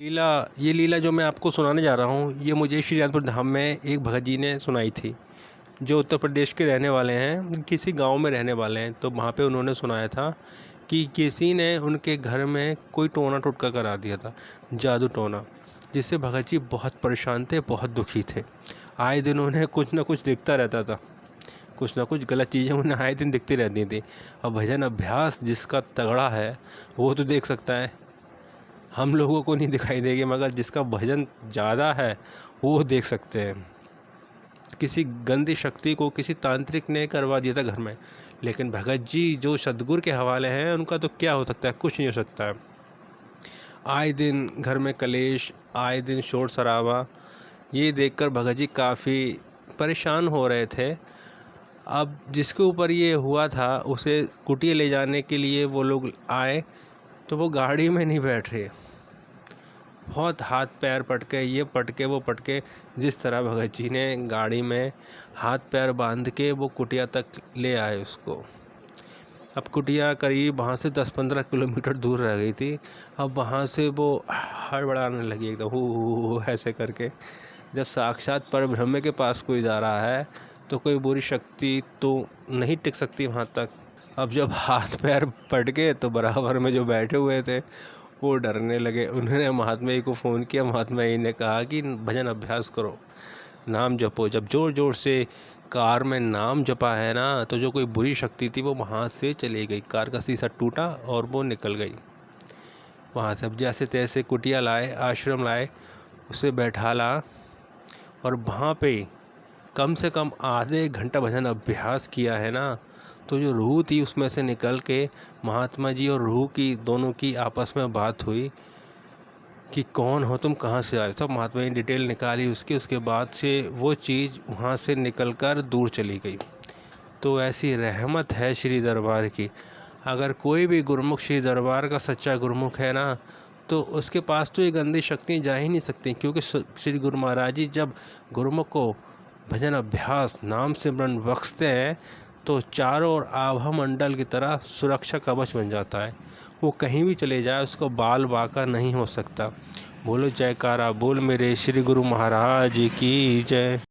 लीला ये लीला जो मैं आपको सुनाने जा रहा हूँ, ये मुझे श्री अनंतपुर धाम में एक भगत जी ने सुनाई थी, जो उत्तर प्रदेश के रहने वाले हैं, किसी गांव में रहने वाले हैं। तो वहाँ पे उन्होंने सुनाया था कि किसी ने उनके घर में कोई टोना टोटका करा दिया था, जादू टोना, जिससे भगत जी बहुत परेशान थे, बहुत दुखी थे। आए दिन उन्हें कुछ ना कुछ दिखता रहता था, कुछ ना कुछ गलत चीज़ें उन्हें आए दिन दिखती रहती थी। अब भजन अभ्यास जिसका तगड़ा है वो तो देख सकता है, हम लोगों को नहीं दिखाई देगी, मगर जिसका भजन ज़्यादा है वो देख सकते हैं। किसी गंदी शक्ति को किसी तांत्रिक ने करवा दिया था घर में, लेकिन भगत जी जो सदगुरु के हवाले हैं, उनका तो क्या हो सकता है, कुछ नहीं हो सकता है। आए दिन घर में कलेश, आए दिन शोर शराबा, ये देखकर भगत जी काफ़ी परेशान हो रहे थे। अब जिसके ऊपर ये हुआ था उसे कुटिया ले जाने के लिए वो लोग आए, तो वो गाड़ी में नहीं बैठ रहे, बहुत हाथ पैर पटके, ये पटके वो पटके, जिस तरह भगत जी ने गाड़ी में हाथ पैर बांध के वो कुटिया तक ले आए उसको। अब कुटिया करीब वहाँ से 10-15 किलोमीटर दूर रह गई थी। अब वहाँ से वो हड़बड़ाने लगी एकदम, हू ऐसे करके। जब साक्षात परब्रह्म के पास कोई जा रहा है तो कोई बुरी शक्ति तो नहीं टिक सकती वहाँ तक। अब जब हाथ पैर पटके तो बराबर में जो बैठे हुए थे वो डरने लगे। उन्होंने महात्मा जी को फ़ोन किया, महात्मा जी ने कहा कि भजन अभ्यास करो, नाम जपो। जब ज़ोर ज़ोर से कार में नाम जपा है ना, तो जो कोई बुरी शक्ति थी वो वहाँ से चली गई। कार का शीशा टूटा और वो निकल गई वहाँ से। अब जैसे तैसे कुटिया लाए, आश्रम लाए, उसे बैठाला और वहाँ पे कम से कम आधे घंटा भजन अभ्यास किया है ना, तो जो रूह थी उसमें से निकल के महात्मा जी और रूह की दोनों की आपस में बात हुई कि कौन हो तुम, कहाँ से आए। सब महात्मा जी डिटेल निकाली उसके बाद से वो चीज़ वहाँ से निकलकर दूर चली गई। तो ऐसी रहमत है श्री दरबार की। अगर कोई भी गुरुमुख श्री दरबार का सच्चा गुरुमुख है ना, तो उसके पास तो ये गंदी शक्तियाँ जा ही नहीं सकती, क्योंकि श्री गुरु महाराज जी जब गुरुमुख को भजन अभ्यास नाम सिमरन बख्शते हैं तो चारों ओर आभा मंडल की तरह सुरक्षा कवच बन जाता है। वो कहीं भी चले जाए उसको बाल बाका नहीं हो सकता। बोलो जयकारा बोल मेरे श्री गुरु महाराज की जय।